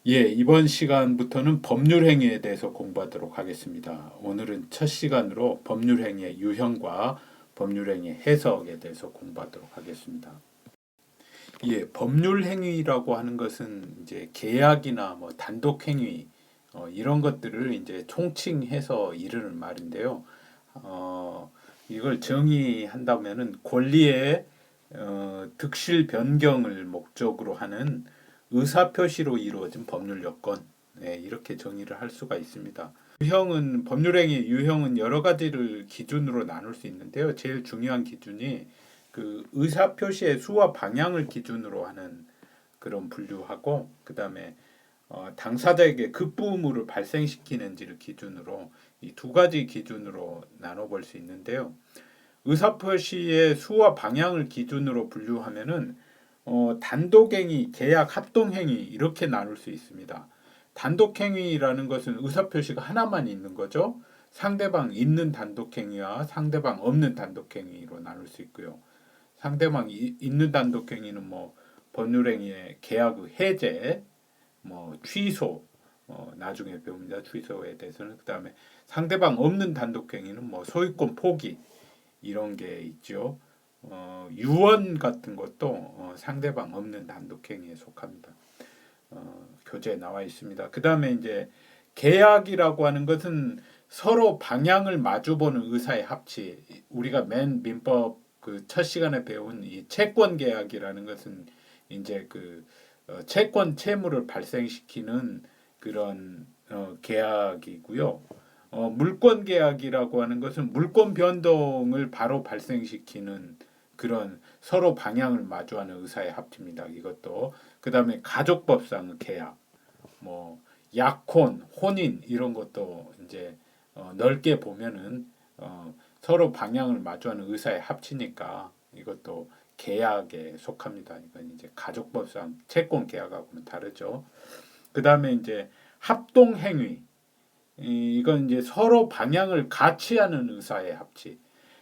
예, 이번 시간부터는 법률행위에 대해서 공부하도록 하겠습니다. 오늘은 첫 시간으로 법률행위의 유형과 법률행위 해석에 대해서 공부하도록 하겠습니다. 예, 법률행위라고 하는 것은 이제 계약이나 뭐 단독행위 이런 것들을 이제 총칭해서 이르는 말인데요. 이걸 정의한다면은 권리의 득실 변경을 목적으로 하는 의사표시로 이루어진 법률 요건, 네, 이렇게 정의를 할 수가 있습니다. 유형은 법률행위 유형은 여러 가지를 기준으로 나눌 수 있는데요. 제일 중요한 기준이 그 의사표시의 수와 방향을 기준으로 하는 그런 분류하고, 그 다음에 당사자에게 급부 의무를 발생시키는지를 기준으로 이 두 가지 기준으로 나눠볼 수 있는데요. 의사표시의 수와 방향을 기준으로 분류하면은 단독행위, 계약, 합동행위 이렇게 나눌 수 있습니다. 단독행위라는 것은 의사표시가 하나만 있는 거죠. 상대방 있는 단독행위와 상대방 없는 단독행위로 나눌 수 있고요. 상대방 있는 단독행위는 뭐 법률행위의 계약의 해제, 뭐 취소, 나중에 배웁니다. 취소에 대해서는. 그 다음에 상대방 없는 단독행위는 뭐 소유권 포기 이런 게 있죠. 유언 같은 것도 상대방 없는 단독행위에 속합니다. 교재에 나와 있습니다. 그 다음에 이제 계약이라고 하는 것은 서로 방향을 마주보는 의사의 합치. 우리가 맨 민법 그 첫 시간에 배운 이 채권 계약이라는 것은 이제 그 채권 채무를 발생시키는 그런 계약이고요. 물권 계약이라고 하는 것은 물권 변동을 바로 발생시키는 그런 서로 방향을 마주하는 의사의 합치입니다. 이것도 그 다음에 가족법상 계약, 뭐 약혼, 혼인 이런 것도 이제 넓게 보면은 서로 방향을 마주하는 의사의 합치니까 이것도 계약에 속합니다. 이건 이제 가족법상 채권 계약하고는 다르죠. 그 다음에 이제 합동행위, 이건 이제 서로 방향을 같이 하는 의사의 합치.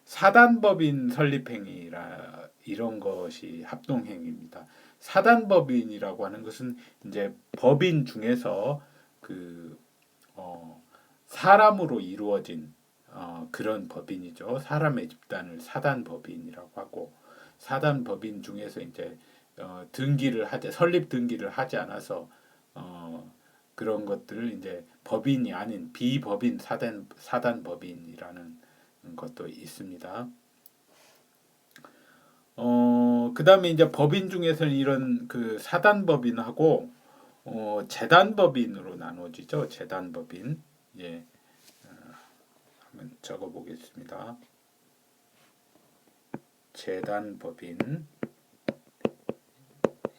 사단법인 설립행위라 이런 것이 합동행위입니다. 사단법인이라고 하는 것은 이제 법인 중에서 그 사람으로 이루어진 그런 법인이죠. 사람의 집단을 사단법인이라고 하고, 사단법인 중에서 이제 등기를 하지 설립 등기를 하지 않아서 그런 것들을 이제 법인이 아닌 비법인 사단법인이라는 것도 있습니다. 그다음에 이제 법인 중에서는 이런 그 사단법인하고 재단법인으로 나눠지죠. 재단법인. 예. 한번 적어 보겠습니다. 재단법인.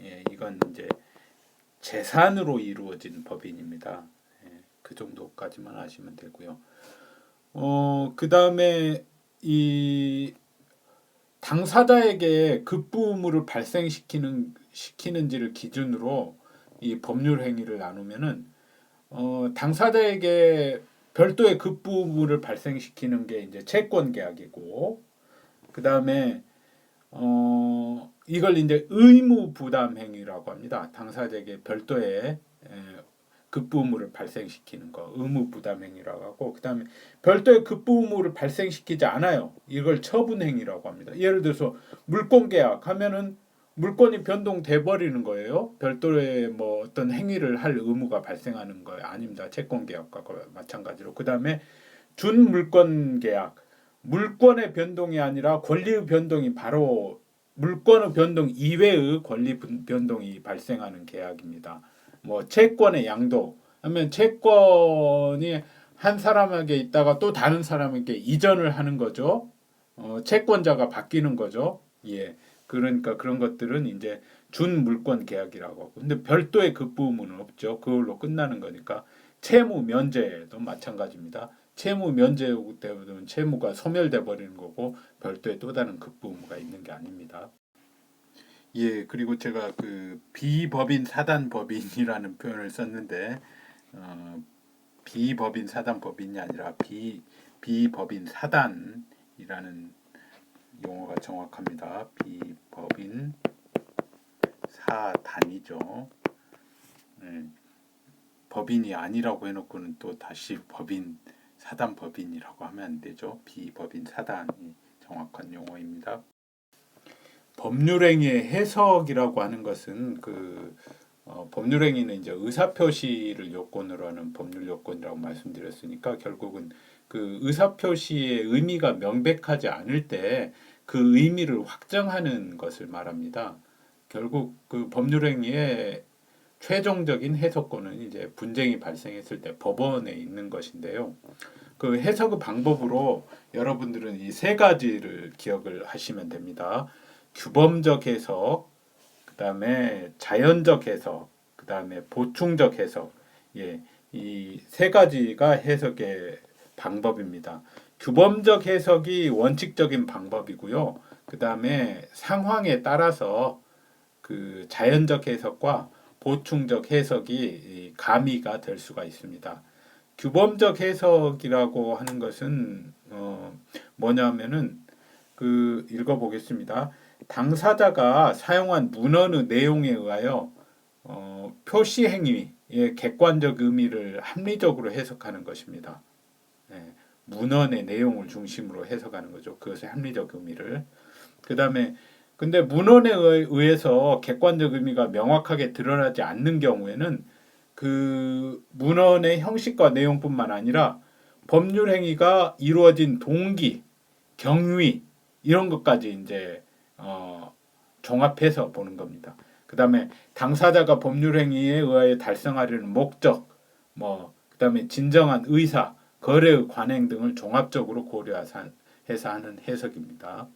예, 이건 이제 재산으로 이루어진 법인입니다. 예, 그 정도까지만 아시면 되고요. 그다음에 이 당사자에게 급부 의무를 시키는지를 기준으로 이 법률 행위를 나누면은 당사자에게 별도의 급부 의무를 발생시키는 게 이제 채권 계약이고, 그 다음에 이걸 이제 의무 부담 행위라고 합니다. 당사자에게 별도의 급부 의무를 발생시키는 거 의무 부담 행위라고 하고, 그다음에 별도의 급부 의무를 발생시키지 않아요. 이걸 처분 행위라고 합니다. 예를 들어서 물권 계약 하면은 물권이 변동돼 버리는 거예요. 별도의 뭐 어떤 행위를 할 의무가 발생하는 거 아닙니다. 채권 계약과 마찬가지로. 그다음에 준물권 계약, 물권의 변동이 아니라 권리의 변동이 바로 물권의 변동 이외의 권리 변동이 발생하는 계약입니다. 뭐 채권의 양도 하면 채권이 한 사람에게 있다가 또 다른 사람에게 이전을 하는 거죠. 채권자가 바뀌는 거죠. 예. 그러니까 그런 것들은 이제 준물권 계약이라고 하고, 근데 별도의 급부 의무는 없죠. 그걸로 끝나는 거니까. 채무 면제도 마찬가지입니다. 채무 면제 때문에 채무가 소멸돼 버리는 거고 별도의 또 다른 급부 의무가 있는 게 아닙니다. 예, 그리고 제가 그 비법인 사단법인이라는 표현을 썼는데 어, 비법인 사단법인이 아니라 비법인 사단이라는 용어가 정확합니다. 비법인 사단이죠. 네. 법인이 아니라고 해놓고는 또 다시 법인, 사단 법인이라고 하면 안 되죠. 비법인 사단이 정확한 용어입니다. 법률행위의 해석이라고 하는 것은 법률행위는 이제 의사표시를 요건으로 하는 법률 요건이라고 말씀드렸으니까 결국은 그 의사표시의 의미가 명백하지 않을 때 그 의미를 확정하는 것을 말합니다. 결국 그 법률행위의 최종적인 해석권은 이제 분쟁이 발생했을 때 법원에 있는 것인데요. 그 해석의 방법으로 여러분들은 이 세 가지를 기억을 하시면 됩니다. 규범적 해석, 그 다음에 자연적 해석, 그 다음에 보충적 해석. 예, 이 세 가지가 해석의 방법입니다. 규범적 해석이 원칙적인 방법이고요. 그 다음에 상황에 따라서 그 자연적 해석과 보충적 해석이 가미가 될 수가 있습니다. 규범적 해석이라고 하는 것은 뭐냐면은 읽어보겠습니다. 당사자가 사용한 문헌의 내용에 의하여 표시 행위의 객관적 의미를 합리적으로 해석하는 것입니다. 네, 문헌의 내용을 중심으로 해석하는 거죠. 그것의 합리적 의미를. 그 다음에 근데 문헌에 의해서 객관적 의미가 명확하게 드러나지 않는 경우에는 그 문헌의 형식과 내용뿐만 아니라 법률 행위가 이루어진 동기, 경위 이런 것까지 이제 종합해서 보는 겁니다. 그 다음에 당사자가 법률 행위에 의하여 달성하려는 목적, 그 다음에 진정한 의사, 거래의 관행 등을 종합적으로 고려해서 하는 해석입니다.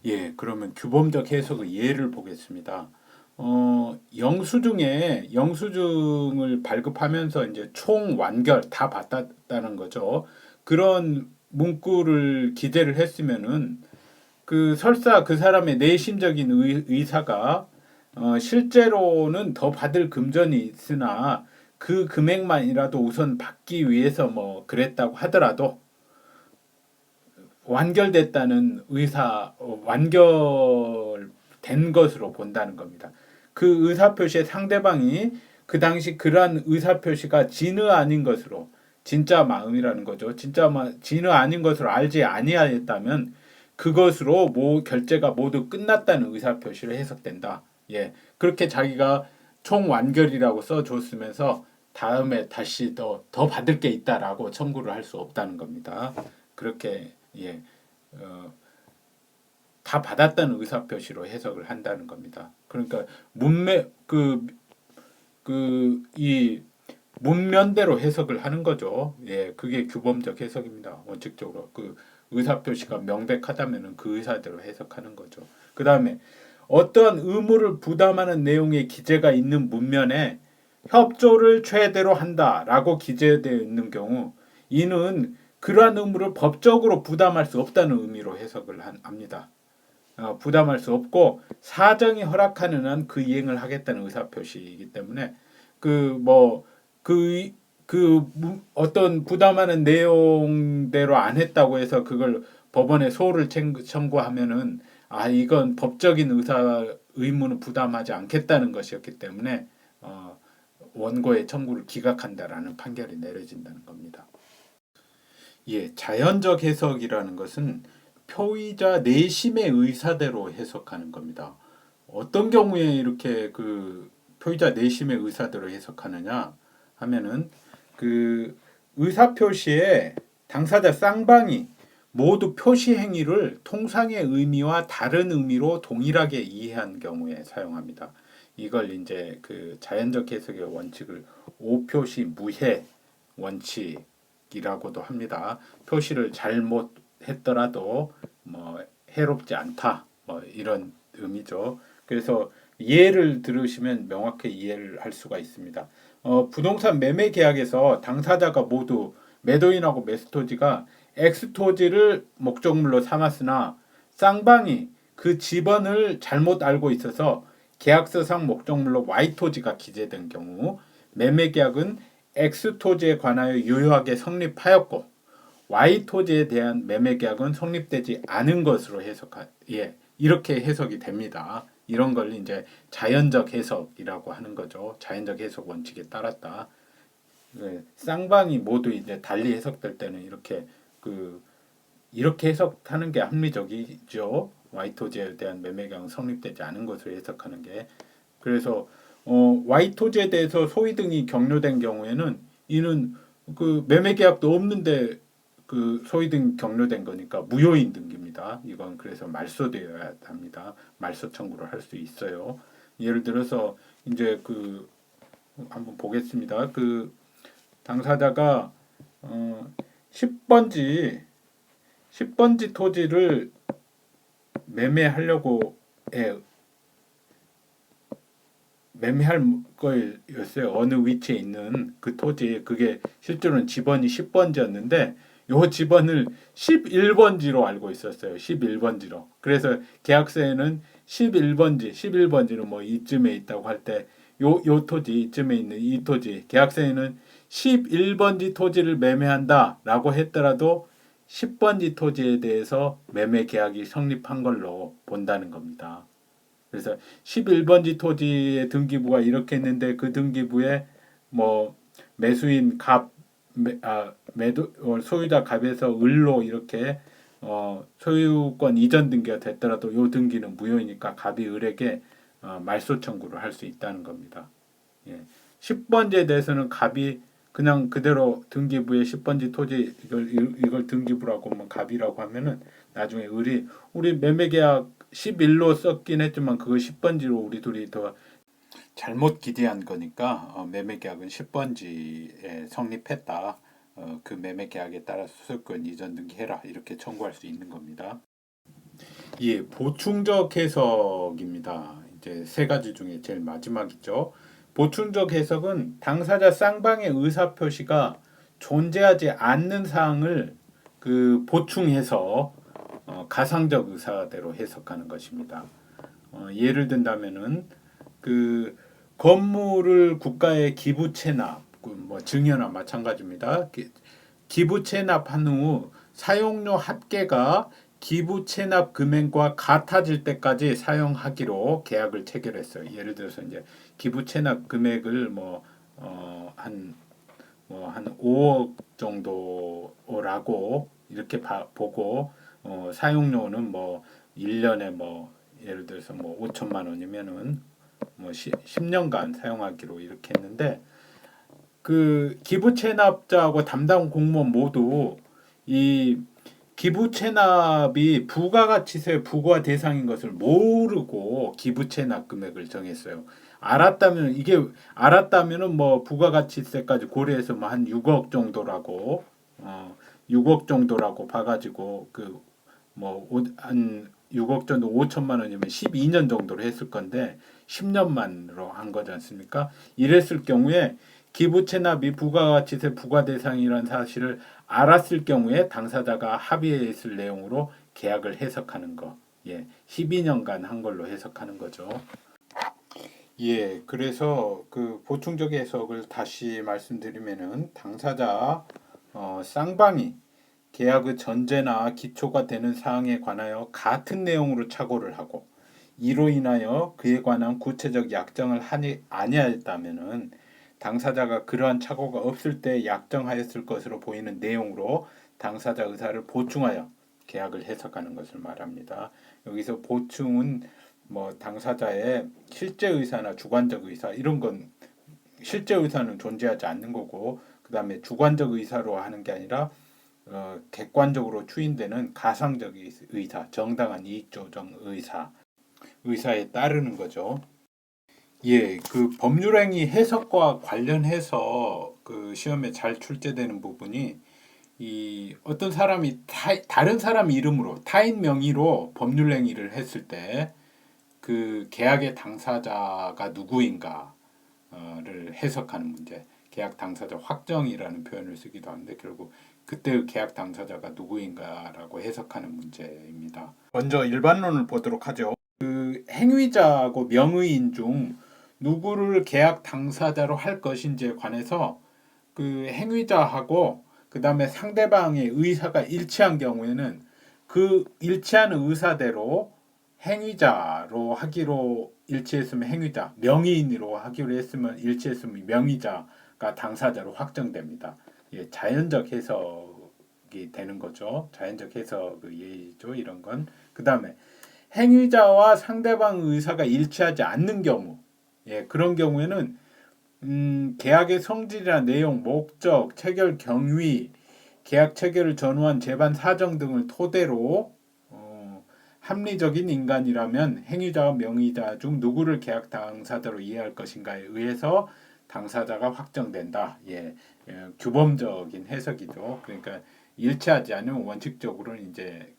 예, 그러면 규범적 해석의 예를 보겠습니다. 영수증을 발급하면서 이제 총 완결 다 받았다는 거죠. 그런 문구를 기재를 했으면은 설사 그 사람의 내심적인 의사가 실제로는 더 받을 금전이 있으나 그 금액만이라도 우선 받기 위해서 그랬다고 하더라도 완결됐다는 완결된 것으로 본다는 겁니다. 그 의사표시의 상대방이 그 당시 그러한 의사표시가 진의 아닌 것으로 진짜 마음이라는 거죠. 진의 아닌 것으로 알지 아니하였다면 그것으로 결제가 모두 끝났다는 의사표시로 해석된다. 예, 그렇게 자기가 총 완결이라고 써줬으면서 다음에 다시 더 받을 게 있다라고 청구를 할 수 없다는 겁니다. 그렇게 다 받았다는 의사표시로 해석을 한다는 겁니다. 그러니까 이 문면대로 해석을 하는 거죠. 예, 그게 규범적 해석입니다. 원칙적으로 그 의사표시가 명백하다면은 그 의사대로 해석하는 거죠. 그 다음에 어떠한 의무를 부담하는 내용의 기재가 있는 문면에 협조를 최대로 한다라고 기재되어 있는 경우 이는 그러한 의무를 법적으로 부담할 수 없다는 의미로 해석을 합니다. 부담할 수 없고 사정이 허락하는 한 그 이행을 하겠다는 의사표시이기 때문에 어떤 부담하는 내용대로 안 했다고 해서 그걸 법원에 소를 청구하면은 이건 법적인 의무는 부담하지 않겠다는 것이었기 때문에 원고의 청구를 기각한다라는 판결이 내려진다는 겁니다. 예, 자연적 해석이라는 것은 표의자 내심의 의사대로 해석하는 겁니다. 어떤 경우에 이렇게 표의자 내심의 의사대로 해석하느냐 하면은 의사표시에 당사자 쌍방이 모두 표시 행위를 통상의 의미와 다른 의미로 동일하게 이해한 경우에 사용합니다. 이걸 이제 자연적 해석의 원칙을 오표시 무해 원칙이라고도 합니다. 표시를 잘못했더라도 해롭지 않다 이런 의미죠. 그래서 예를 들으시면 명확히 이해를 할 수가 있습니다. 부동산 매매 계약에서 당사자가 모두 매도인하고 매수토지가 X토지를 목적물로 삼았으나 쌍방이 그 지번을 잘못 알고 있어서 계약서상 목적물로 Y토지가 기재된 경우 매매계약은 X토지에 관하여 유효하게 성립하였고 Y토지에 대한 매매계약은 성립되지 않은 것으로 이렇게 해석이 됩니다. 이런 걸 이제 자연적 해석이라고 하는 거죠. 자연적 해석 원칙에 따랐다. 쌍방이 모두 이제 달리 해석될 때는 이렇게 해석하는 게 합리적이죠. 와이토제에 대한 매매 계약은 성립되지 않은 것으로 해석하는 게. 그래서 와이토제에 대해서 소위 등이 격려된 경우에는 이는 그 매매 계약도 없는데 그 소위 등 격려된 거니까 무효인 등기입니다. 이건 그래서 말소되어야 합니다. 말소 청구를 할 수 있어요. 예를 들어서 이제 한번 보겠습니다. 당사자가 10번지 토지를 매매하려고 매매할 거였어요. 어느 위치에 있는 그 토지, 그게 실제로는 집원이 10번지였는데 요 집원을 11번지로 알고 있었어요. 11번지로. 그래서 계약서에는 11번지는 뭐 이쯤에 있다고 할 때 요 토지, 이쯤에 있는 이 토지, 계약서에는 11번지 토지를 매매한다라고 했더라도 10번지 토지에 대해서 매매 계약이 성립한 걸로 본다는 겁니다. 그래서 11번지 토지의 등기부가 이렇게 했는데 그 등기부에 뭐 매수인 소유자 갑에서 을로 이렇게 소유권 이전 등기가 됐더라도 이 등기는 무효이니까 갑이 을에게 말소 청구를 할 수 있다는 겁니다. 예. 10번지에 대해서는 갑이 그냥 그대로 등기부에 10번지 토지 이걸 등기부라고 뭐 갑이라고 하면은 나중에 우리 매매계약 11로 썼긴 했지만 그거 10번지로 우리 둘이 더 잘못 기대한 거니까 매매계약은 10번지에 성립했다. 그 매매계약에 따라 소유권 이전 등기해라 이렇게 청구할 수 있는 겁니다. 예, 보충적 해석입니다. 이제 세 가지 중에 제일 마지막이죠. 보충적 해석은 당사자 쌍방의 의사 표시가 존재하지 않는 사항을 보충해서 가상적 의사대로 해석하는 것입니다. 예를 든다면은 건물을 국가에 기부 체납, 뭐 증여나 마찬가지입니다. 기부 체납한 후 사용료 합계가 기부 체납 금액과 같아질 때까지 사용하기로 계약을 체결했어요. 예를 들어서 이제 기부 체납 금액을 한 5억 정도라고 이렇게 보고 사용료는 뭐 1년에 예를 들어서 5천만 원이면은 10년간 사용하기로 이렇게 했는데 기부 체납자하고 담당 공무원 모두 이 기부 체납이 부가가치세 부과 대상인 것을 모르고 기부 체납 금액을 정했어요. 알았다면은 부가가치세까지 고려해서 한 6억 정도라고 6억 정도라고 봐가지고 한 6억 정도 5천만 원이면 12년 정도로 했을 건데 10년만으로 한 거지 않습니까? 이랬을 경우에 기부 체납이 부가가치세 부과 대상이라는 사실을 알았을 경우에 당사자가 합의했을 내용으로 계약을 해석하는 거. 12년간 한 걸로 해석하는 거죠. 그래서 보충적 해석을 다시 말씀드리면은 당사자 쌍방이 계약의 전제나 기초가 되는 사항에 관하여 같은 내용으로 착오를 하고 이로 인하여 그에 관한 구체적 약정을 하지 아니하였다면은 당사자가 그러한 착오가 없을 때 약정하였을 것으로 보이는 내용으로 당사자 의사를 보충하여 계약을 해석하는 것을 말합니다. 여기서 보충은 당사자의 실제 의사나 주관적 의사 이런 건 실제 의사는 존재하지 않는 거고 그 다음에 주관적 의사로 하는 게 아니라 객관적으로 추인되는 가상적 의사, 정당한 이익조정 의사에 따르는 거죠. 법률행위 해석과 관련해서 시험에 잘 출제되는 부분이 어떤 사람이 다른 사람 이름으로 타인 명의로 법률행위를 했을 때 계약의 당사자가 누구인가를 해석하는 문제. 계약 당사자 확정이라는 표현을 쓰기도 하는데 결국 그때의 계약 당사자가 누구인가라고 해석하는 문제입니다. 먼저 일반론을 보도록 하죠. 행위자하고 명의인 중 누구를 계약 당사자로 할 것인지에 관해서 행위자하고 그 다음에 상대방의 의사가 일치한 경우에는 일치하는 의사대로 행위자로 하기로 일치했으면 행위자, 명의인으로 하기로 했으면 일치했으면 명의자가 행위자가 당사자로 확정됩니다. 예, 자연적 해석이 되는 거죠. 자연적 해석의 예의죠. 이런 건. 그 다음에 행위자와 상대방 의사가 일치하지 않는 경우, 예, 그런 경우에는 계약의 성질이나 내용, 목적, 체결 경위, 계약 체결을 전후한 재반 사정 등을 토대로 합리적인 인간이라면 행위자와 명의자 중 누구를 계약 당사자로 이해할 것인가에 의해서 당사자가 확정된다. 예, 규범적인 해석이죠. 그러니까 일치하지 않으면 원칙적으로는 이제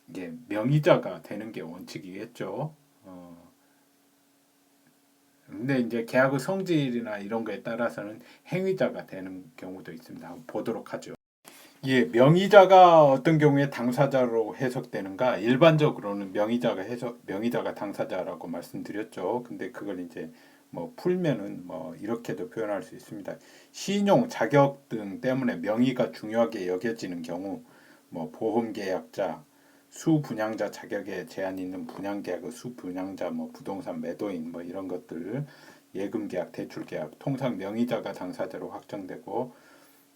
이게 명의자가 되는 게 원칙이겠죠. 근데 이제 계약의 성질이나 이런 거에 따라서는 행위자가 되는 경우도 있습니다. 한번 보도록 하죠. 예, 명의자가 어떤 경우에 당사자로 해석되는가? 일반적으로는 명의자가 당사자라고 말씀드렸죠. 근데 그걸 이제 뭐 풀면은 뭐 이렇게도 표현할 수 있습니다. 신용, 자격 등 때문에 명의가 중요하게 여겨지는 경우, 뭐 보험계약자, 수분양자 자격에 제한이 있는 분양계약의 수분양자, 뭐 부동산 매도인, 뭐 이런 것들, 예금계약, 대출계약, 통상 명의자가 당사자로 확정되고,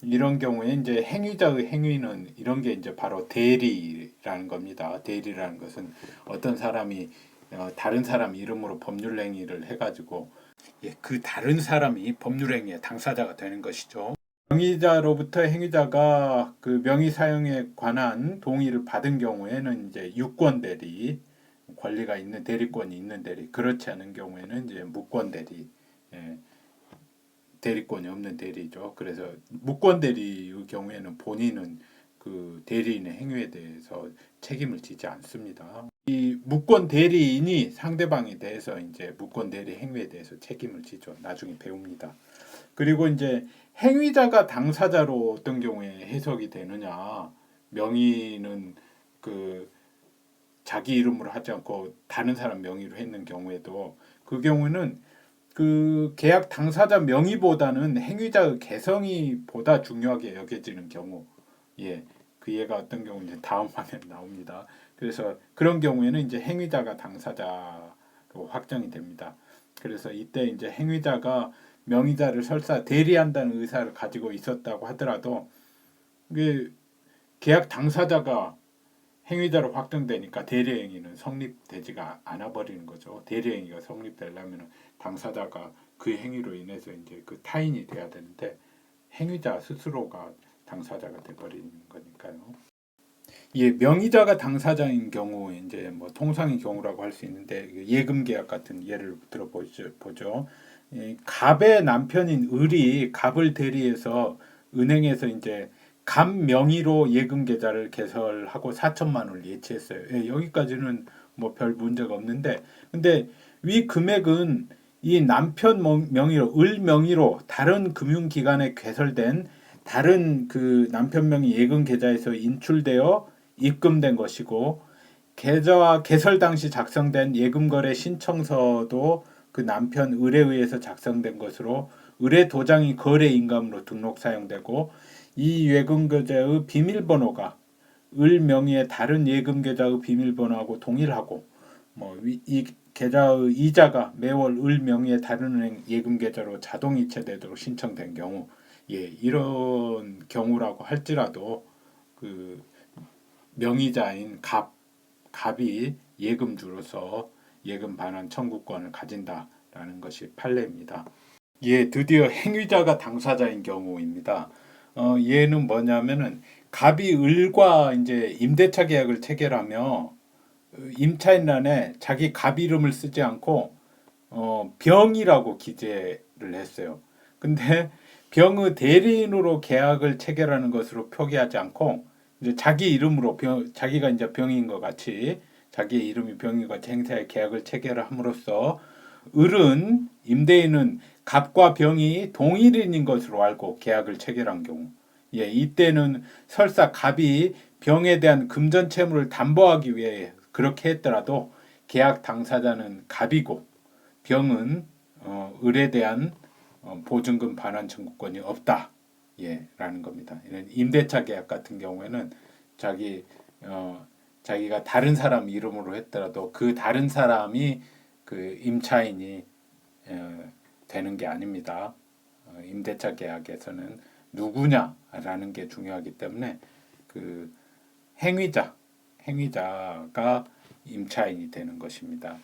이런 경우에 이제 행위자의 행위는 이런 게 이제 바로 대리라는 겁니다. 대리라는 것은 어떤 사람이 다른 사람 이름으로 법률 행위를 해가지고 그 다른 사람이 법률 행위의 당사자가 되는 것이죠. 명의자로부터 행위자가 그 명의 사용에 관한 동의를 받은 경우에는 이제 유권 대리, 권리가 있는 대리권이 있는 대리, 그렇지 않은 경우에는 이제 무권 대리, 대리권이 없는 대리죠. 그래서 무권 대리의 경우에는 본인은 그 대리인의 행위에 대해서 책임을 지지 않습니다. 이 무권 대리인이 상대방에 대해서 이제 무권 대리 행위에 대해서 책임을 지죠. 나중에 배웁니다. 그리고 이제 행위자가 당사자로 어떤 경우에 해석이 되느냐? 명의는 그 자기 이름으로 하지 않고 다른 사람 명의로 했는 경우에도 그 경우는 그 계약 당사자 명의보다는 행위자의 개성이 보다 중요하게 여겨지는 경우, 예, 그 예가 어떤 경우 이제 다음 화면에 나옵니다. 그래서 그런 경우에는 이제 행위자가 당사자로 확정이 됩니다. 그래서 이때 이제 행위자가 명의자를 설사 대리한다는 의사를 가지고 있었다고 하더라도 그 계약 당사자가 행위자로 확정되니까 대리행위는 성립되지가 않아 버리는 거죠. 대리행위가 성립되려면 당사자가 그 행위로 인해서 이제 그 타인이 돼야 되는데 행위자 스스로가 당사자가 돼 버리는 거니까요. 예, 명의자가 당사자인 경우 이제 뭐 통상의 경우라고 할 수 있는데 예금 계약 같은 예를 들어보죠. 갑의 남편인 을이 갑을 대리해서 은행에서 이제 갑 명의로 예금 계좌를 개설하고 4천만 원을 예치했어요. 예, 여기까지는 뭐 별 문제가 없는데, 근데 위 금액은 이 남편 명의로 을 명의로 다른 금융기관에 개설된 다른 그 남편 명의 예금 계좌에서 인출되어 입금된 것이고, 계좌와 개설 당시 작성된 예금거래 신청서도 그 남편 을에 의해서 작성된 것으로 을의 도장이 거래 인감으로 등록 사용되고, 이 예금계좌의 비밀번호가 을 명의의 다른 예금계좌의 비밀번호하고 동일하고, 뭐 이 계좌의 이자가 매월 을 명의의 다른 은행 예금계좌로 자동 이체되도록 신청된 경우, 이런 경우라고 할지라도 그 명의자인 갑이 예금주로서 예금 반환 청구권을 가진다라는 것이 판례입니다. 드디어 행위자가 당사자인 경우입니다. 얘는 뭐냐면은 갑이 을과 이제 임대차 계약을 체결하며 임차인란에 자기 갑 이름을 쓰지 않고 병이라고 기재를 했어요. 근데 병의 대리인으로 계약을 체결하는 것으로 표기하지 않고 이제 자기 이름으로 자기가 이제 병인 것 같이 자기의 이름이 병인 것 같이 행사의 계약을 체결함으로써 을은 임대인은 갑과 병이 동일인인 것으로 알고 계약을 체결한 경우, 이때는 설사 갑이 병에 대한 금전 채무를 담보하기 위해 그렇게 했더라도 계약 당사자는 갑이고 병은 을에 대한 보증금 반환 청구권이 없다. 라는 겁니다. 임대차 계약 같은 경우에는 자기가 다른 사람 이름으로 했더라도 그 다른 사람이 그 임차인이 되는 되는 게 아닙니다. 임대차 계약에서는 누구냐라는 게 중요하기 때문에 그 행위자가 임차인이 되는 것입니다.